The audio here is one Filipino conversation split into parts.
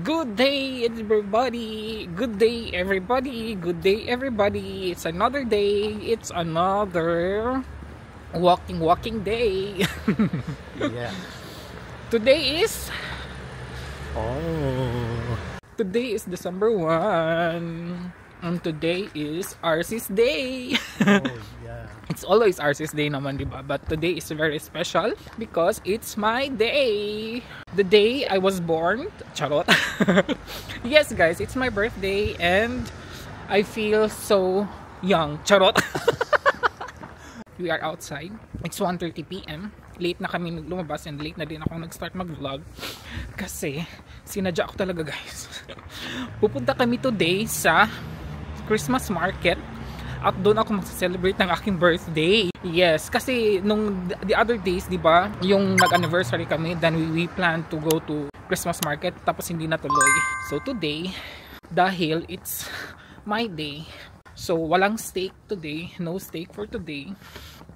Good day, everybody. Good day, everybody. Good day, everybody. It's another day. It's another walking day. Yeah. Today is Oh. Today is December 1. And today is RC's Day. Oh, yeah. It's always RC's Day naman, diba? But today is very special because it's my day. The day I was born. Charot. Yes, guys, it's my birthday and I feel so young. Charot. We are outside. It's 1:30 p.m. Late na kami lumabas and late na din ako nag-start mag-vlog. Kasi sinadya ko talaga, guys. Pupunta kami today sa Christmas market at doon ako magse-celebrate ng aking birthday. Yes, kasi nung the other days, di ba, yung nag-anniversary kami, then we plan to go to Christmas market tapos hindi natuloy. So today, dahil it's my day, so walang steak today, no steak for today.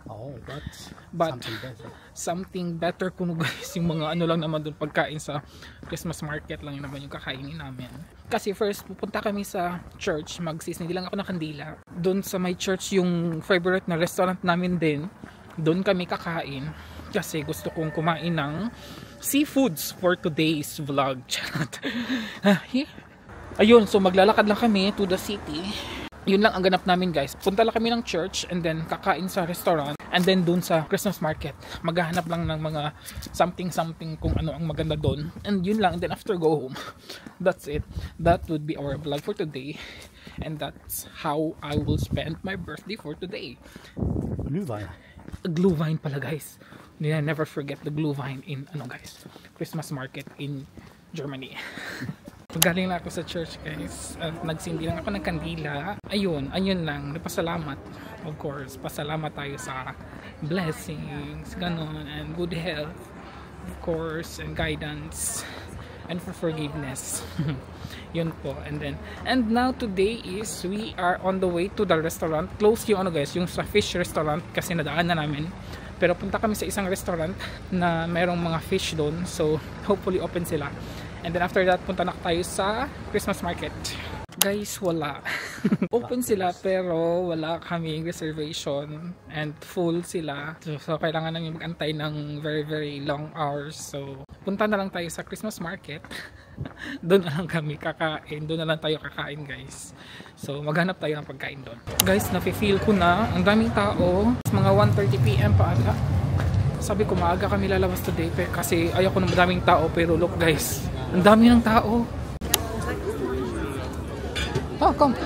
Oh, but something better. Something better kuno, guys, yung mga ano lang naman doon pagkain sa Christmas market lang naman yung kakainin namin. Kasi first pupunta kami sa church, magsisindi lang ako ng kandila. Doon sa my church yung favorite na restaurant namin din. Doon kami kakain kasi gusto kong kumain ng seafoods for today's vlog. Ayun, so maglalakad lang kami to the city. Yun lang ang ganap namin, guys. Punta lang kami ng church and then kakain sa restaurant and then dun sa Christmas market. Maghahanap lang ng mga something kung ano ang maganda doon. And yun lang, and then after go home. That's it. That would be our vlog for today. And that's how I will spend my birthday for today. Glühwein. Glühwein pala, guys. Never forget the Glühwein in guys, Christmas market in Germany. Galing na ako sa church, guys, at nagsindi lang ako ng kandila. Ayun lang, napasalamat. Of course, pasalamat tayo sa blessings, ganon, and good health, of course, and guidance, and for forgiveness. Yun po. And now today is we are on the way to the restaurant. Close yung guys, yung sa fish restaurant kasi nadaan na namin. Pero punta kami sa isang restaurant na merong mga fish doon, so hopefully open sila. And then after that, punta na tayo sa Christmas market. Guys, wala. Open sila pero wala kaming reservation and full sila. So kailangan namin mag-antay ng very long hours. So punta na lang tayo sa Christmas market. Doon na lang kami kakain. Doon na lang tayo kakain, guys. So maghanap tayo ng pagkain doon. Guys, nafe-feel ko na ang daming tao. Mga 1:30 p.m. pa ata. Sabi ko maaga kami lalabas today kasi ayaw ko ng madaming tao, pero look, guys, ang dami ng tao. Oh, come.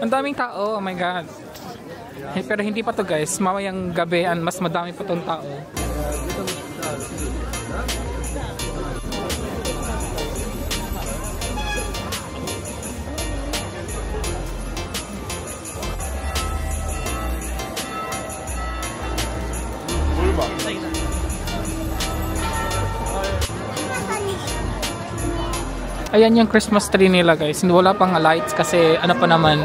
Ang daming tao, oh my god. Pero hindi pa to, guys, mamayang gabi mas madami pa tong tao. Ayan yung Christmas tree nila, guys. Wala pang lights kasi ano pa naman.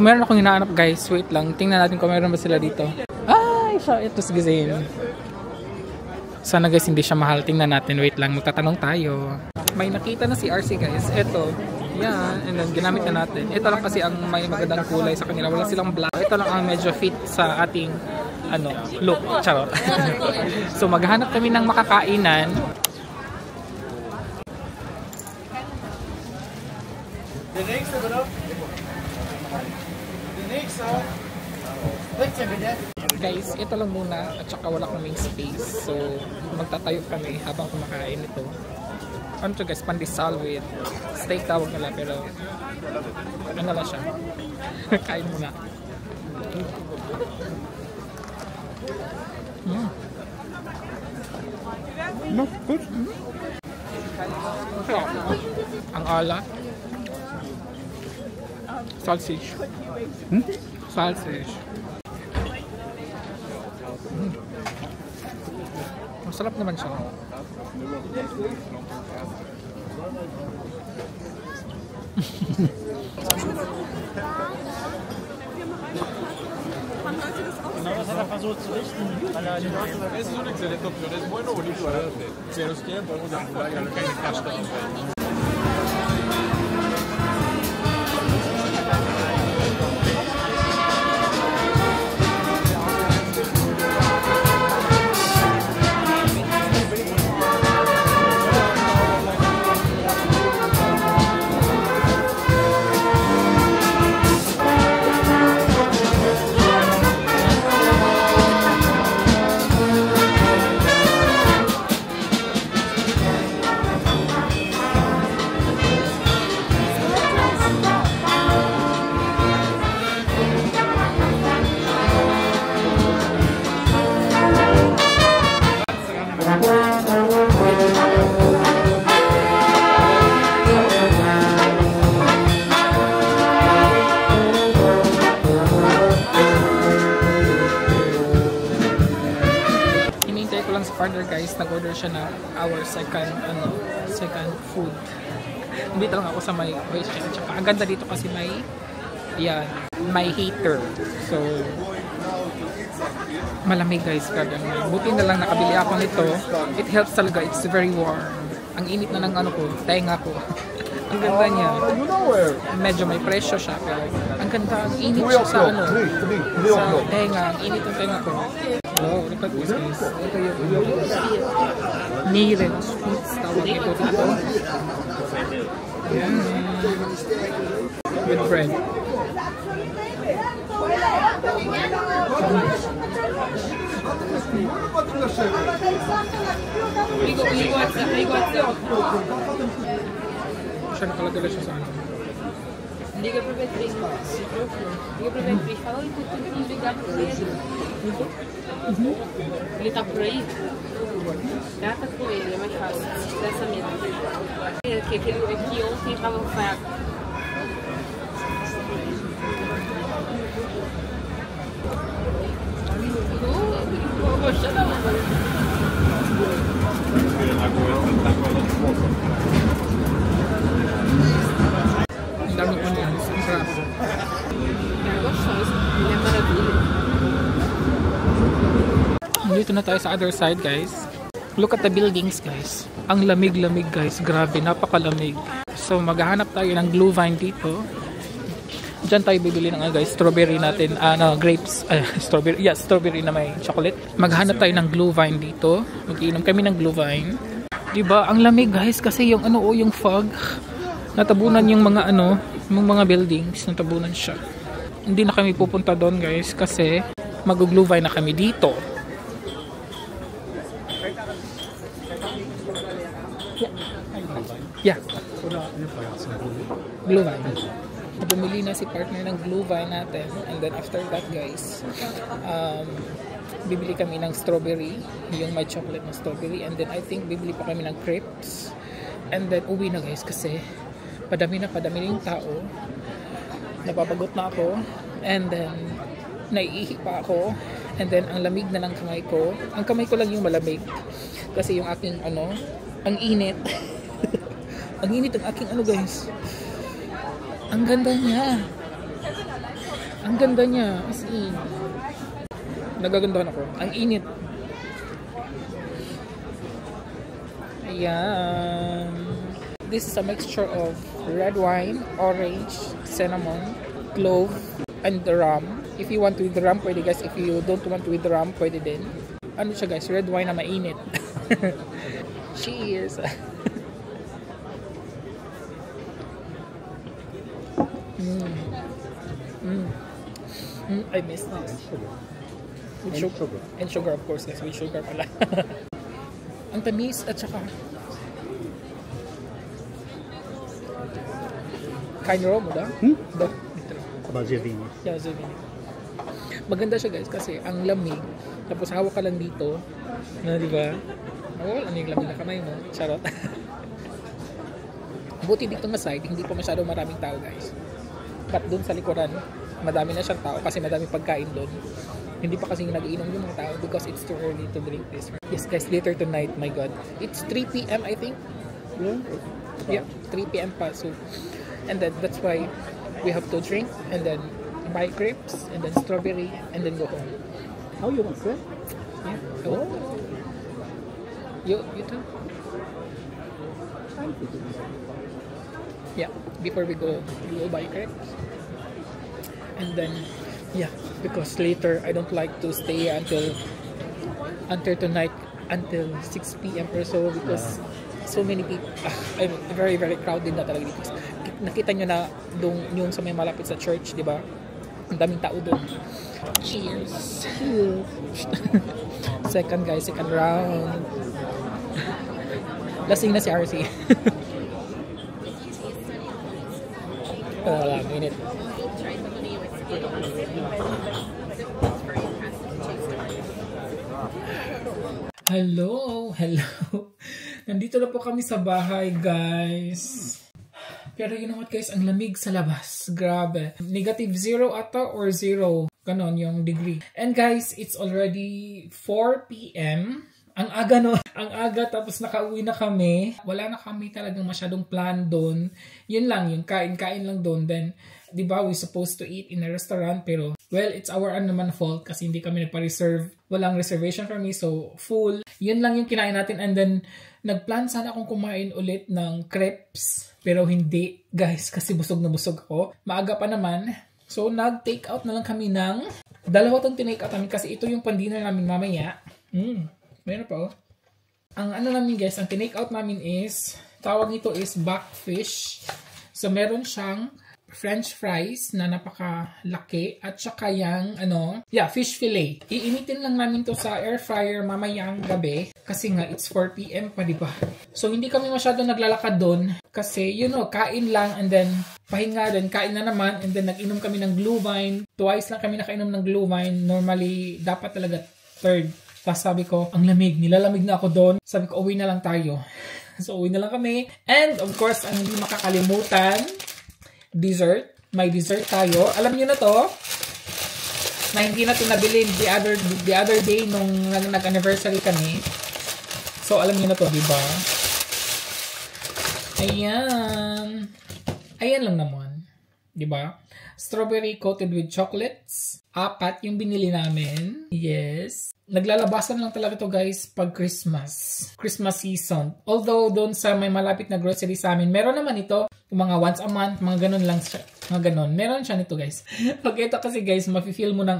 Meron akong hinahanap, guys. Wait lang. Tingnan natin kung meron ba sila dito. Ay, siya. Ito si Gizane. Sana, guys, hindi siya mahal. Tingnan natin. Wait lang. Magtatanong tayo. May nakita na si RC, guys. Ito. Yan. And then, ginamit na natin. Ito lang kasi ang may magandang kulay sa kanila. Wala silang black. Ito lang ang medyo fit sa ating look. Charot. So, maghanap kami ng makakainan. Guys, ito lang muna at saka wala kaming space, so magtatayo kami habang kumakain ito. Ano to, guys? Pandesal with steak tawag nila, pero ano lang siya. Kain muna. No, good. Ang alat. Sausage. Sausage. Masarap naman siya. Was hat er versucht zu richten? Weil er den Auto Eso es una excelente opción, es bueno bonito barato. Si nos quieren podemos apurar y a lo que hay en cash también. Partner guys, nag-order siya na our second food. Dito lang ako sa may restaurant. Tsaka ang ganda dito kasi may heater. So malamig guys, buti na lang nakabili ako nito. It helps talaga, it's very warm. Ang init na ng tenga ko. Ang ganda niya. Medyo may presyo siya pero ang ganda, ang init siya sa sa tenga, ang init ng tenga ko. Oh, look at this guys. Ito yung Niren sweets tawag ito dito. With bread. Siya nakalagala siya sa ano. Liga para ver três horas. Liga para ver três. Fala, eu tô ligar pra ele. Ele tá por aí? Trata com ele, é mais fácil. Dessa mesa. Aquele aqui ontem tava fraco. Gostei da luva. Ang dami ko niya. Ang sarap. É gostoso. Ele é maravilha. Dito na tayo sa other side guys. Look at the buildings guys. Ang lamig-lamig guys. Grabe, napakalamig. So maghahanap tayo ng glühwein dito. Diyan tayo bibili ng guys, strawberry natin, grapes, strawberry, strawberry na may chocolate. Maghanap tayo ng glühwein dito. Mag-iinom kami ng glühwein. Diba? Ang lamig guys kasi yung yung fog. Natabunan yung mga yung mga buildings, natabunan siya. Hindi na kami pupunta doon guys kasi mag-glühwein na kami dito. Yeah. Glühwein. Bumili na si partner ng glühwein natin. And then after that guys, bibili kami ng strawberry, yung may chocolate na strawberry. And then I think bibili pa kami ng crepes. And then uwi na guys kasi padami na yung tao. Napapagot na ako. And then naiihi pa ako. And then ang lamig na ng kamay ko. Ang kamay ko lang yung malamig. Kasi yung aking ang init. Ang init ang aking guys. Ang ganda niya. Ang ganda niya. As in. Nagagandahan ako. Ang init. Ayan. This is a mixture of red wine, orange, cinnamon, clove, and the rum. If you want with the rum, pwede guys. If you don't want with the rum, pwede din. Ano siya guys? Red wine na mainit. Cheers! I miss this. With sugar. And sugar of course guys. With sugar pala. Ang tamis at saka kain raw mo da? Aber sehr wenig. Yeah, sehr wenig. Maganda siya guys kasi ang lamig. Tapos hawak ka lang dito. Na, di ba? Oh, ano yung lamig na kamay mo? Charot. Buti dito na side, hindi pa masyadong maraming tao guys. But dun sa likuran, madami na siyang tao kasi madami pagkain dun. Hindi pa kasi nag-iinom yung mga tao because it's too early to drink this. Yes guys, later tonight, my god. It's 3 p.m. I think. Yeah, 3 p.m. pa. So, and then that's why we have to drink and then buy grapes and then strawberry and then go home. Oh, you want that? Yeah. Oh. You too? Yeah, before we go buy crepes. And then, yeah, because later I don't like to stay until tonight, until 6 p.m. or so because so many people, I'm very, very crowded na talaga dito. Nakita nyo na yung sa may malapit sa church, di ba? Ang daming tao doon. Cheers! Second round. Lasing na si RC. Wala, minute. Hello. Nandito na po kami sa bahay, guys. Pero you know what, guys? Ang lamig sa labas. Grabe. Negative 0 ata or 0. Ganon yung degree. And guys, it's already 4 p.m. Ang aga no. Ang aga tapos nakauwi na kami. Wala na kami talagang masyadong plan doon. Yun lang, yung kain-kain lang doon. Then, di ba, we supposed to eat in a restaurant pero well, it's our naman fault kasi hindi kami nagpa-reserve. Walang reservation for me, so full. Yun lang yung kinain natin and then nagplan sana akong kumain ulit ng crepes pero hindi, guys, kasi busog na busog ako. Maaga pa naman. So, nag-take out na lang kami ng dalawa tong tinake out namin kasi ito yung pan-dinner namin mamaya. Meron pa oh. Ang ano namin guys, ang tinake out namin is, tawag nito is backfish. So, meron siyang French fries na napakalaki at saka yung fish fillet. Iinitin lang namin to sa air fryer mamayang gabi kasi nga it's 4 p.m. pa, diba? So hindi kami masyado naglalakad doon kasi kain lang and then pahinga din, kain na naman and then nag-inom kami ng Glühwein. Twice lang kami nakainom ng Glühwein. Normally dapat talaga third. Tapos sabi ko, ang lamig, nilalamig na ako doon. Sabi ko, uwi na lang tayo. So uwi na lang kami. And of course, ang hindi makakalimutan, dessert. May dessert tayo. Alam niyo na to, na hindi na ito nabili the other day nung nag-anniversary kami. So, alam niyo na to, diba? Ayan. Ayan lang naman. Diba? Strawberry coated with chocolates. 4 yung binili namin. Yes. Naglalabasan lang talaga to guys pag Christmas season. Although doon sa may malapit na grocery sa amin, meron naman ito yung mga once a month, mga ganun lang siya. Mga ganun. Meron siya nito guys. Okay, ito kasi guys, mafe-feel mo ng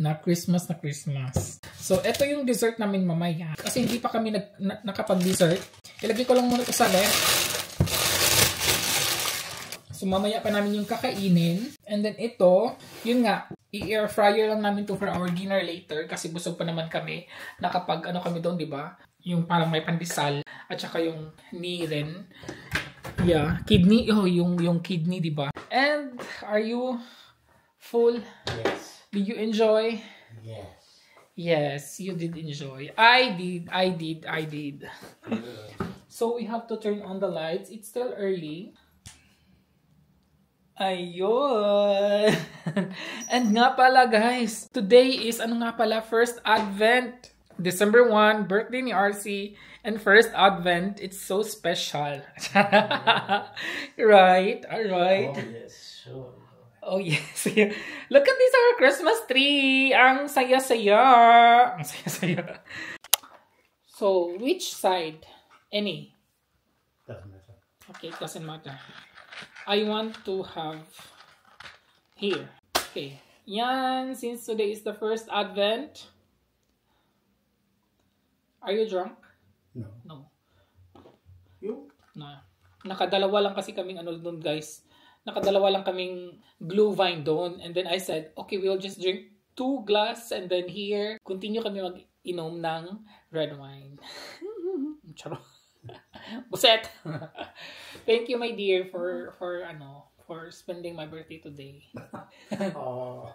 na Christmas. So, ito yung dessert namin mamaya. Kasi hindi pa kami nakapag-dessert. Ilagay ko lang muna ito sa left. So, mamaya pa namin yung kakainin. And then ito, yun nga, i-air fryer lang namin to for our dinner later kasi busog pa naman kami. Nakapag kami doon, di ba? Yung parang may pandesal at saka yung niren. Yeah, kidney. Oh, yung kidney, di ba? And are you full? Yes. Did you enjoy? Yes. Yes, you did enjoy. I did. So we have to turn on the lights. It's still early. Ayun. And nga pala guys, today is first Advent. December 1, birthday ni RC. And first Advent, it's so special. Right? Alright. Oh, yes, sure. Oh, yes. Look at this, our Christmas tree. Ang saya-saya. So, which side? Any? Doesn't matter. Okay, it doesn't matter. I want to have here. Okay. Yan, since today is the first Advent. Are you drunk? No. No. You? No. Nakadalawa lang kasi kaming doon guys. Nakadalawa lang kaming Glühwein doon. And then I said, okay, we'll just drink 2 glass and then here, continue kami mag-inom ng red wine. Charo. Buset! Thank you, my dear, for spending my birthday today. Oh.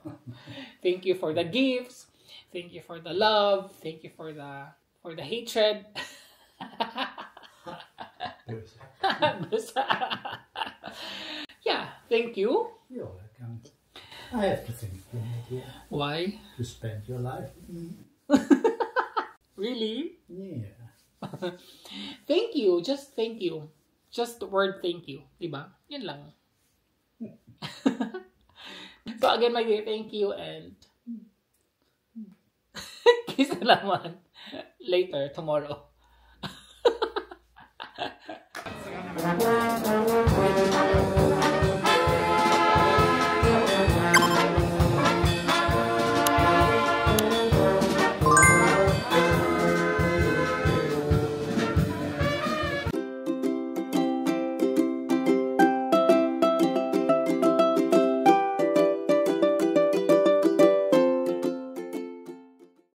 Thank you for the gifts. Thank you for the love. Thank you for the for the hatred. Yeah, thank you. You're welcome. I have to thank you, my dear. Why? To spend your life with me. Really? Yeah. Thank you. Just thank you. Just the word thank you. Diba? Yun lang. So again, my dear, thank you and kiss na naman. Later, tomorrow.